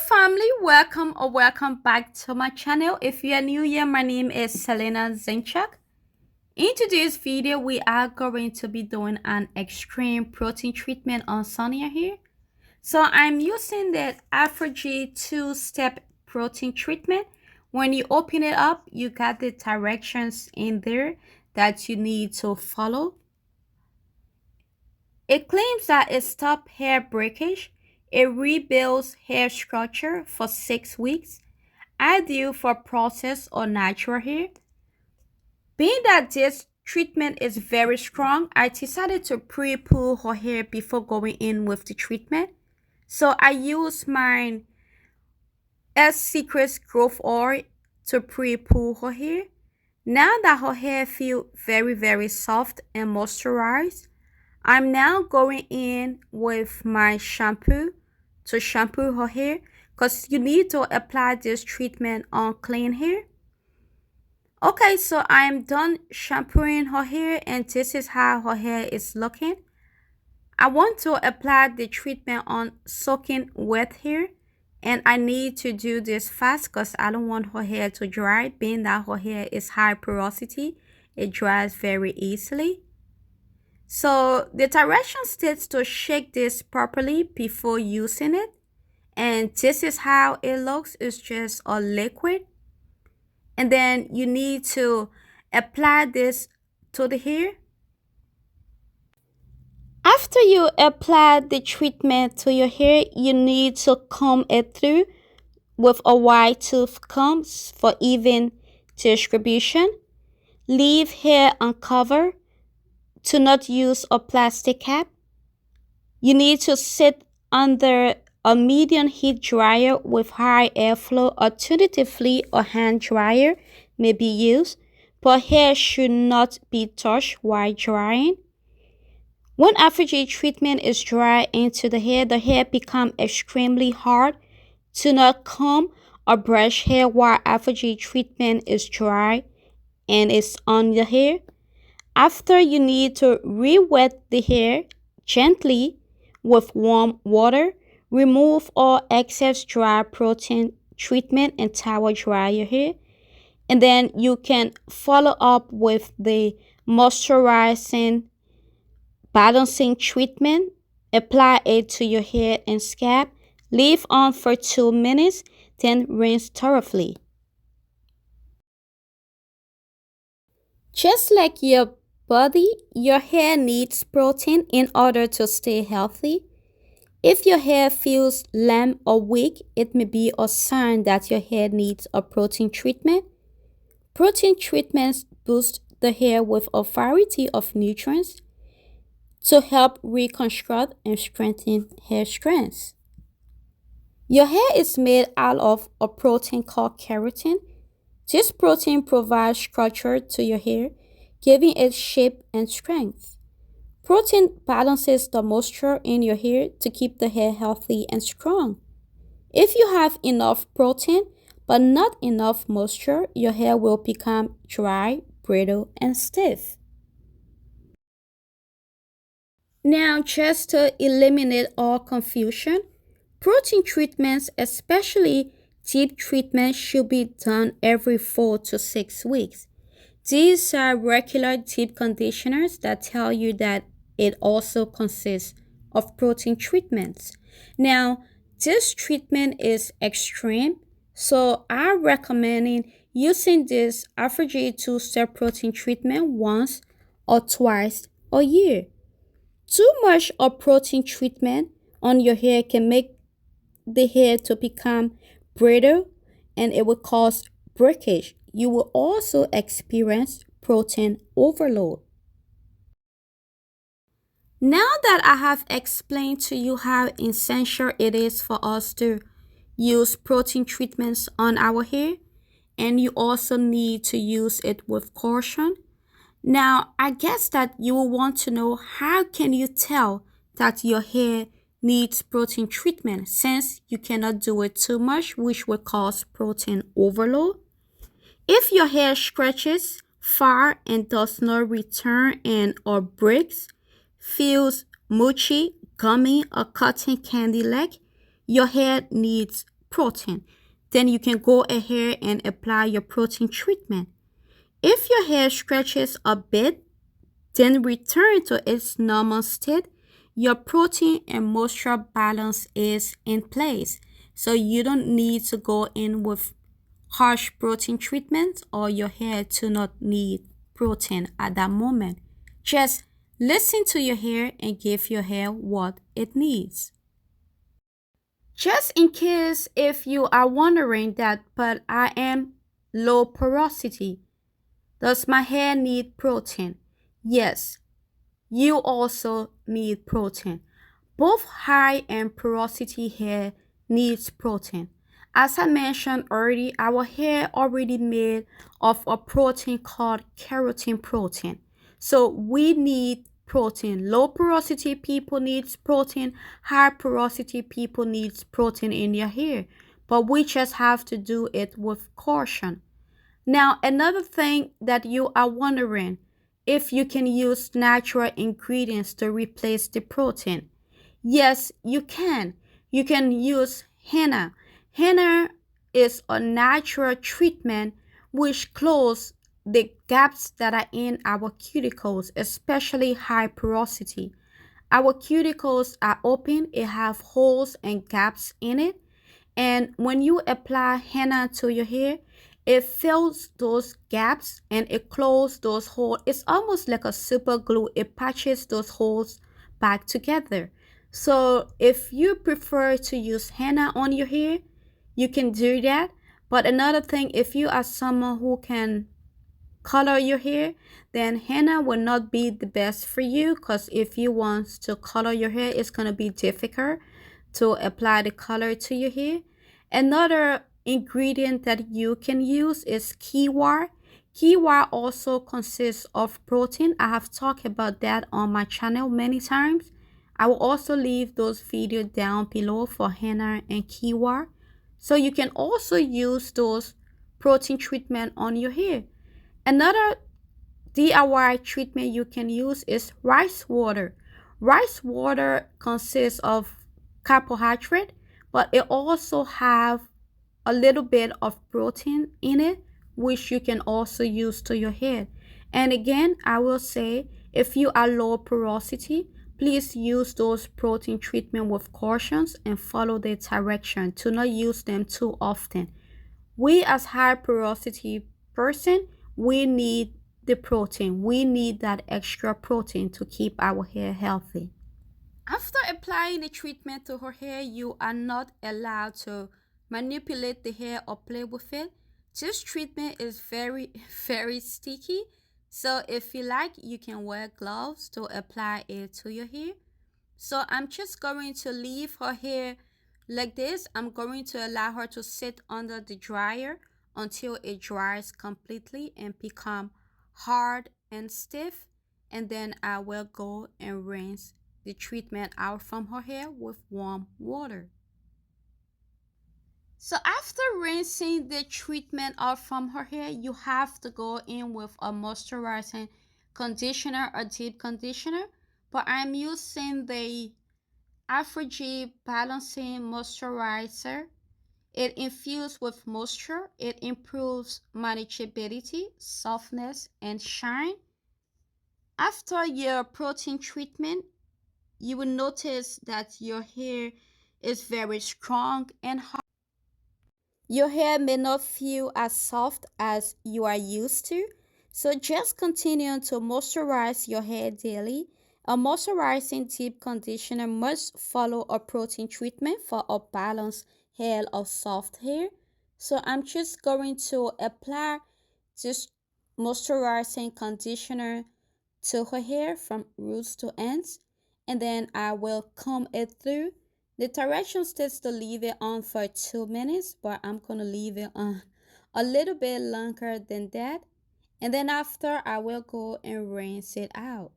family, welcome or welcome back to my channel. If you are new here, my name is Selena Zinchak. In today's video, we are going to be doing an extreme protein treatment on Sonia here. So I'm using the AfroG 2-step protein treatment. When you open it up, you got the directions in there that you need to follow. It claims that it stops hair breakage. It rebuilds hair structure for 6 weeks, ideal for processed or natural hair. Being that this treatment is very strong, I decided to pre-pull her hair before going in with the treatment. So I use my Secrets Growth Oil to pre-pull her hair. Now that her hair feels very soft and moisturized, I'm now going in with my shampoo to shampoo her hair because you need to apply this treatment on clean hair. Okay, so I'm done shampooing her hair and this is how her hair is looking. I want to apply the treatment on soaking wet hair and I need to do this fast because I don't want her hair to dry. Being that her hair is high porosity, it dries very easily. So the direction states to shake this properly before using it. And this is how it looks. It's just a liquid. And then you need to apply this to the hair. After you apply the treatment to your hair, you need to comb it through with a wide tooth comb for even distribution. Leave hair uncovered. To not use a plastic cap. You need to sit under a medium heat dryer with high airflow. Alternatively, a hand dryer may be used, but hair should not be touched while drying. When AfroG treatment is dry into the hair becomes extremely hard. Do not comb or brush hair while AfroG treatment is dry and is on the hair. After, you need to re-wet the hair gently with warm water. Remove all excess dry protein treatment and towel dry your hair. And then you can follow up with the moisturizing balancing treatment. Apply it to your hair and scalp. Leave on for 2 minutes, then rinse thoroughly. Just like your body, your hair needs protein in order to stay healthy. If your hair feels limp or weak, it may be a sign that your hair needs a protein treatment. Protein treatments boost the hair with a variety of nutrients to help reconstruct and strengthen hair strands. Your hair is made out of a protein called keratin. This protein provides structure to your hair, giving it shape and strength. Protein balances the moisture in your hair to keep the hair healthy and strong. If you have enough protein but not enough moisture, your hair will become dry, brittle, and stiff. Now, just to eliminate all confusion, protein treatments, especially deep treatments, should be done every 4 to 6 weeks. These are regular deep conditioners that tell you that it also consists of protein treatments. Now, this treatment is extreme, so I'm recommending using this AfroG 2-step protein treatment once or twice a year. Too much of protein treatment on your hair can make the hair to become brittle and it will cause breakage. You will also experience protein overload. Now that I have explained to you how essential it is for us to use protein treatments on our hair, and you also need to use it with caution, now I guess that you will want to know, how can you tell that your hair needs protein treatment, since you cannot do it too much, which will cause protein overload? If your hair stretches far and does not return and or breaks, feels mushy, gummy, or cotton candy-like, your hair needs protein. Then you can go ahead and apply your protein treatment. If your hair stretches a bit, then return to its normal state. Your protein and moisture balance is in place. So you don't need to go in with harsh protein treatment or your hair to not need protein at that moment. Just listen to your hair and give your hair what it needs. Just in case if you are wondering that, but I am low porosity. Does my hair need protein? Yes, you also need protein. Both high and porosity hair needs protein. As I mentioned earlier, our hair already made of a protein called keratin protein. So we need protein. Low porosity people needs protein. High porosity people needs protein in your hair. But we just have to do it with caution. Now, another thing that you are wondering if you can use natural ingredients to replace the protein. Yes, you can. You can use henna. Henna is a natural treatment which closes the gaps that are in our cuticles, especially high porosity. Our cuticles are open, it have holes and gaps in it, and when you apply henna to your hair, it fills those gaps and it closes those holes. It's almost like a super glue. It patches those holes back together. So if you prefer to use henna on your hair, you can do that. But another thing, if you are someone who can color your hair, then henna will not be the best for you, because if you want to color your hair, it's going to be difficult to apply the color to your hair. Another ingredient that you can use is quinoa. Quinoa also consists of protein. I have talked about that on my channel many times. I will also leave those videos down below for henna and quinoa. So you can also use those protein treatment on your hair. Another DIY treatment you can use is rice water. Rice water consists of carbohydrate, but it also have a little bit of protein in it, which you can also use to your hair. And again, I will say, if you are low porosity, please use those protein treatment with cautions and follow the direction to not use them too often. We as high porosity person, we need the protein. We need that extra protein to keep our hair healthy. After applying the treatment to her hair, you are not allowed to manipulate the hair or play with it. This treatment is very, very sticky. So if you like, you can wear gloves to apply it to your hair. So I'm just going to leave her hair like this. I'm going to allow her to sit under the dryer until it dries completely and become hard and stiff. And then I will go and rinse the treatment out from her hair with warm water. So after rinsing the treatment out from her hair, you have to go in with a moisturizing conditioner, a deep conditioner. But I'm using the Afro-G Balancing Moisturizer. It infuses with moisture. It improves manageability, softness, and shine. After your protein treatment, you will notice that your hair is very strong and hard. Your hair may not feel as soft as you are used to, so just continue to moisturize your hair daily. A moisturizing deep conditioner must follow a protein treatment for a balanced hair of soft hair. So I'm just going to apply this moisturizing conditioner to her hair from roots to ends, and then I will comb it through. The direction states to leave it on for 2 minutes, but I'm gonna leave it on a little bit longer than that, and then after I will go and rinse it out.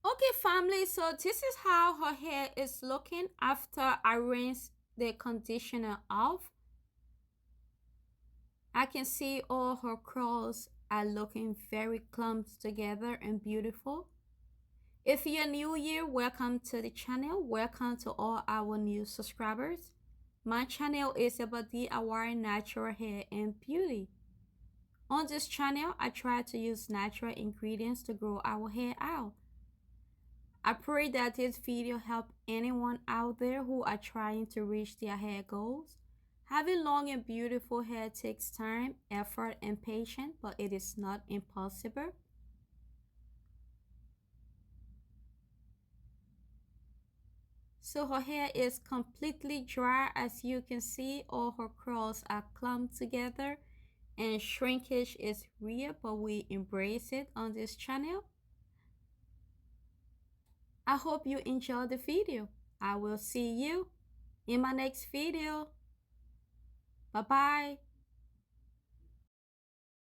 Okay, family, so this is how her hair is looking after I rinse the conditioner off. I can see all her curls are looking very clumped together and beautiful. If you're new here, welcome to the channel. Welcome to all our new subscribers. My channel is about DIY natural hair and beauty. On this channel, I try to use natural ingredients to grow our hair out. I pray that this video help anyone out there who are trying to reach their hair goals. Having long and beautiful hair takes time, effort, and patience, but it is not impossible. So her hair is completely dry. As you can see, all her curls are clumped together and shrinkage is real, but we embrace it on this channel. I hope you enjoyed the video. I will see you in my next video. Bye bye.